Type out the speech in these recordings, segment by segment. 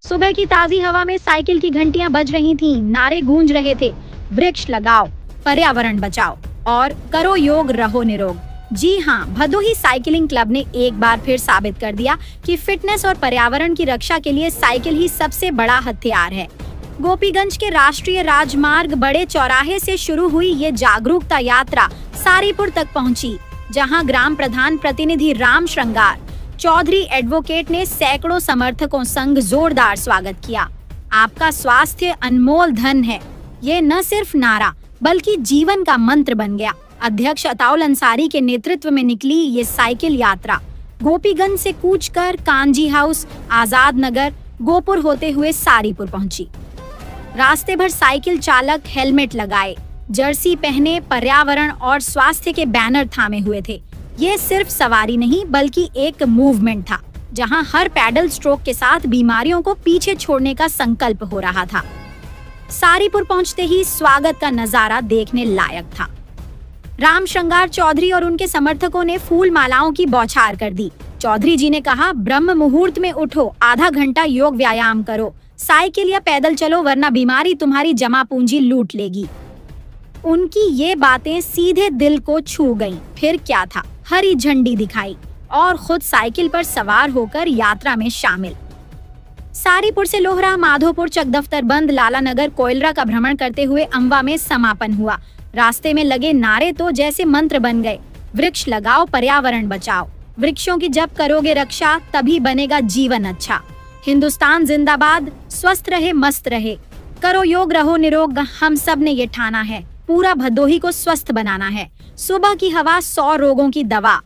सुबह की ताजी हवा में साइकिल की घंटियां बज रही थीं, नारे गूंज रहे थे, वृक्ष लगाओ, पर्यावरण बचाओ और करो योग, रहो निरोग। जी हाँ, भदोही साइकिलिंग क्लब ने एक बार फिर साबित कर दिया कि फिटनेस और पर्यावरण की रक्षा के लिए साइकिल ही सबसे बड़ा हथियार है। गोपीगंज के राष्ट्रीय राजमार्ग बड़े चौराहे से शुरू हुई ये जागरूकता यात्रा सारीपुर तक पहुंची, जहां ग्राम प्रधान प्रतिनिधि राम श्रृंगार चौधरी एडवोकेट ने सैकड़ों समर्थकों संग जोरदार स्वागत किया। आपका स्वास्थ्य अनमोल धन है, ये न सिर्फ नारा बल्कि जीवन का मंत्र बन गया। अध्यक्ष अताउल अंसारी के नेतृत्व में निकली ये साइकिल यात्रा गोपीगंज से कूचकर कांजी हाउस, आजाद नगर, गोपुर होते हुए सारीपुर पहुंची। रास्ते भर साइकिल चालक हेलमेट लगाए, जर्सी पहने, पर्यावरण और स्वास्थ्य के बैनर थामे हुए थे। ये सिर्फ सवारी नहीं बल्कि एक मूवमेंट था, जहां हर पैडल स्ट्रोक के साथ बीमारियों को पीछे छोड़ने का संकल्प हो रहा था। सारीपुर पहुंचते ही स्वागत का नजारा देखने लायक था। राम श्रृंगार चौधरी और उनके समर्थकों ने फूल मालाओं की बौछार कर दी। चौधरी जी ने कहा, ब्रह्म मुहूर्त में उठो, आधा घंटा योग व्यायाम करो, साइकिल या पैदल चलो, वरना बीमारी तुम्हारी जमा पूंजी लूट लेगी। उनकी ये बातें सीधे दिल को छू गईं। फिर क्या था, हरी झंडी दिखाई और खुद साइकिल पर सवार होकर यात्रा में शामिल। सारीपुर से लोहरा, माधोपुर, चकदफ्तर बंद, लाला नगर, कोयलरा का भ्रमण करते हुए अम्बा में समापन हुआ। रास्ते में लगे नारे तो जैसे मंत्र बन गए, वृक्ष लगाओ, पर्यावरण बचाओ। वृक्षों की जब करोगे रक्षा, तभी बनेगा जीवन अच्छा। हिंदुस्तान जिंदाबाद, स्वस्थ रहे, मस्त रहे, करो योग, रहो निरोग। हम सब ने ये ठाना है, पूरा भदोही को स्वस्थ बनाना है। सुबह की हवा 100 रोगों की दवा।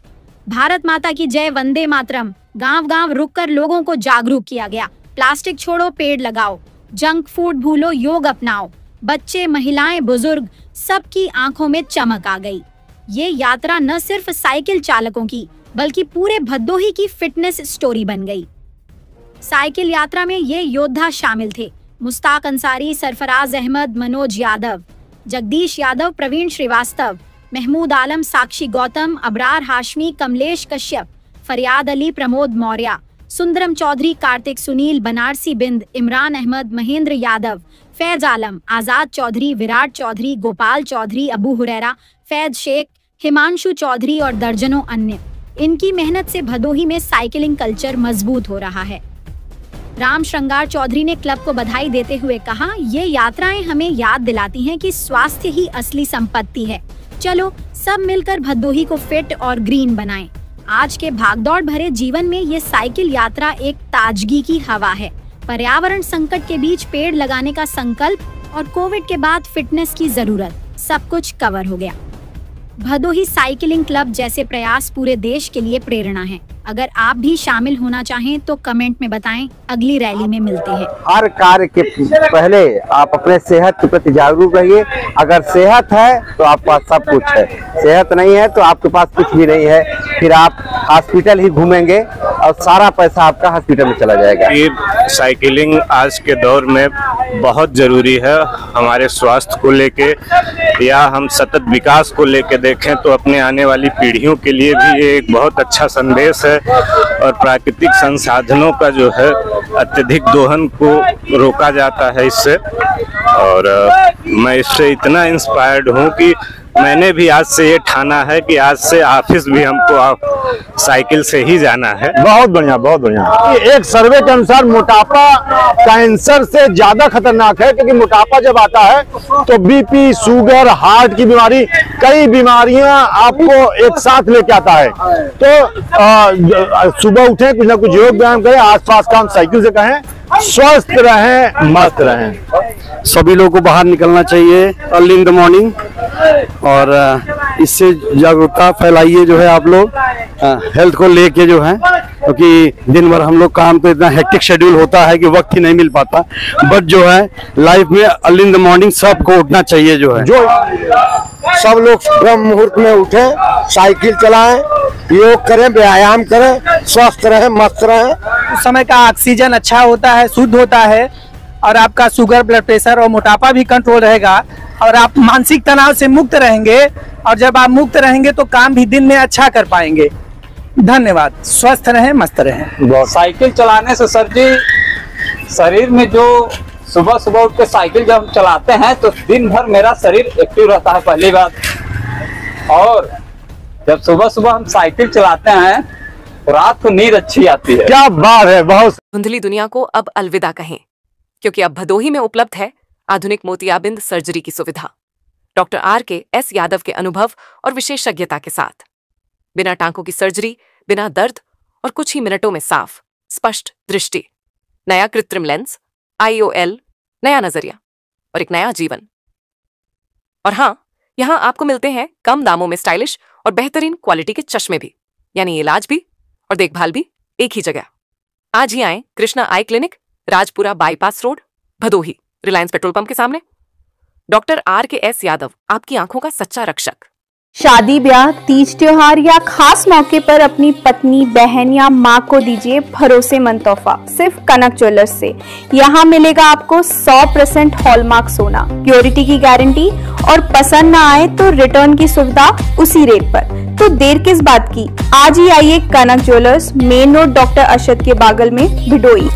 भारत माता की जय, वंदे मातरम। गांव गांव रुककर लोगों को जागरूक किया गया। प्लास्टिक छोड़ो, पेड़ लगाओ, जंक फूड भूलो, योग अपनाओ। बच्चे, महिलाएं, बुजुर्ग, सबकी आंखों में चमक आ गई। ये यात्रा न सिर्फ साइकिल चालकों की बल्कि पूरे भदोही की फिटनेस स्टोरी बन गई। साइकिल यात्रा में ये योद्धा शामिल थे: मुश्ताक अंसारी, सरफराज अहमद, मनोज यादव, जगदीश यादव, प्रवीण श्रीवास्तव, महमूद आलम, साक्षी गौतम, अबरार हाशमी, कमलेश कश्यप, फरियाद अली, प्रमोद मौर्य, सुंदरम चौधरी, कार्तिक सुनील, बनारसी बिंद, इमरान अहमद, महेंद्र यादव, फैज आलम, आजाद चौधरी, विराट चौधरी, गोपाल चौधरी, अबू हुरैरा, फैज शेख, हिमांशु चौधरी और दर्जनों अन्य। इनकी मेहनत से भदोही में साइकिलिंग कल्चर मजबूत हो रहा है। राम श्रृंगार चौधरी ने क्लब को बधाई देते हुए कहा, ये यात्राएं हमें याद दिलाती हैं कि स्वास्थ्य ही असली संपत्ति है। चलो सब मिलकर भदोही को फिट और ग्रीन बनाएं। आज के भागदौड़ भरे जीवन में ये साइकिल यात्रा एक ताजगी की हवा है। पर्यावरण संकट के बीच पेड़ लगाने का संकल्प और कोविड के बाद फिटनेस की जरूरत, सब कुछ कवर हो गया। भदोही साइकिलिंग क्लब जैसे प्रयास पूरे देश के लिए प्रेरणा है। अगर आप भी शामिल होना चाहें तो कमेंट में बताएं। अगली रैली में मिलते हैं। हर कार्य के पहले आप अपने सेहत के प्रति जागरूक रहिए। अगर सेहत है तो आपके पास सब कुछ है, सेहत नहीं है तो आपके पास कुछ भी नहीं है। फिर आप हॉस्पिटल ही घूमेंगे और सारा पैसा आपका हॉस्पिटल में चला जाएगा। ये साइकिलिंग आज के दौर में बहुत जरूरी है, हमारे स्वास्थ्य को लेके या हम सतत विकास को लेके देखें तो अपने आने वाली पीढ़ियों के लिए भी ये एक बहुत अच्छा संदेश है। और प्राकृतिक संसाधनों का जो है अत्यधिक दोहन को रोका जाता है इससे। और मैं इससे इतना इंस्पायर्ड हूँ कि मैंने भी आज से ये ठाना है कि आज से ऑफिस भी हमको साइकिल से ही जाना है। बहुत बढ़िया, बहुत बढ़िया। एक सर्वे के अनुसार मोटापा कैंसर से ज्यादा खतरनाक है, क्योंकि मोटापा जब आता है तो बीपी, शुगर, हार्ट की बीमारी, कई बीमारियां आपको एक साथ लेके आता है। तो सुबह उठे, कुछ ना कुछ योग व्यायाम करें, आसपास का हम साइकिल से कहें, स्वस्थ रहें, मस्त रहें। सभी लोगों को बाहर निकलना चाहिए अर्ली इन द मॉर्निंग और इससे जागरूकता फैलाइए जो है आप लोग हेल्थ को लेके जो है, क्योंकि दिन भर हम लोग काम तो इतना हेक्टिक शेड्यूल होता है कि वक्त ही नहीं मिल पाता। बट जो है लाइफ में अर्ली इन द मॉर्निंग सबको उठना चाहिए। जो है जो सब लोग ब्रह्म मुहूर्त में उठे, साइकिल चलाएं, योग करें, व्यायाम करें, स्वस्थ रहें, मस्त रहें। उस समय का ऑक्सीजन अच्छा होता है, शुद्ध होता है और आपका शुगर, ब्लड प्रेशर और मोटापा भी कंट्रोल रहेगा और आप मानसिक तनाव से मुक्त रहेंगे। और जब आप मुक्त रहेंगे तो काम भी दिन में अच्छा कर पाएंगे। धन्यवाद। स्वस्थ रहें, मस्त रहें। साइकिल चलाने से सर जी शरीर में जो सुबह सुबह उठ के साइकिल जब हम चलाते हैं तो दिन भर मेरा शरीर एक्टिव रहता है, पहली बात। और जब सुबह सुबह हम साइकिल चलाते हैं तो रात को नींद अच्छी आती है। क्या बात है, बहुत। धुंधली दुनिया को अब अलविदा कहें, क्योंकि अब भदोही में उपलब्ध है आधुनिक मोतियाबिंद सर्जरी की सुविधा। डॉक्टर RK-S यादव के अनुभव और विशेषज्ञता के साथ बिना टांकों की सर्जरी, बिना दर्द और कुछ ही मिनटों में साफ स्पष्ट दृष्टि, नया कृत्रिम लेंस, IOL, नया नजरिया और एक नया जीवन। और हाँ, यहाँ आपको मिलते हैं कम दामों में स्टाइलिश और बेहतरीन क्वालिटी के चश्मे भी, यानी इलाज भी और देखभाल भी एक ही जगह। आज ही आए कृष्णा आई clinic, Rajpura bypass road, Bhadohi, Reliance petrol pump के सामने। डॉक्टर RK-S यादव, आपकी आंखों का सच्चा रक्षक। शादी, ब्याह, तीज त्योहार या खास मौके पर अपनी पत्नी, बहन या माँ को दीजिए भरोसेमंद तोहफा सिर्फ कनक ज्वेलर्स से। यहाँ मिलेगा आपको 100% हॉलमार्क सोना, प्योरिटी की गारंटी और पसंद ना आए तो रिटर्न की सुविधा उसी रेट पर। तो देर किस बात की, आज ही आइए कनक ज्वेलर्स, मेन रोड डॉक्टर अशद के बागल में, भिडोई।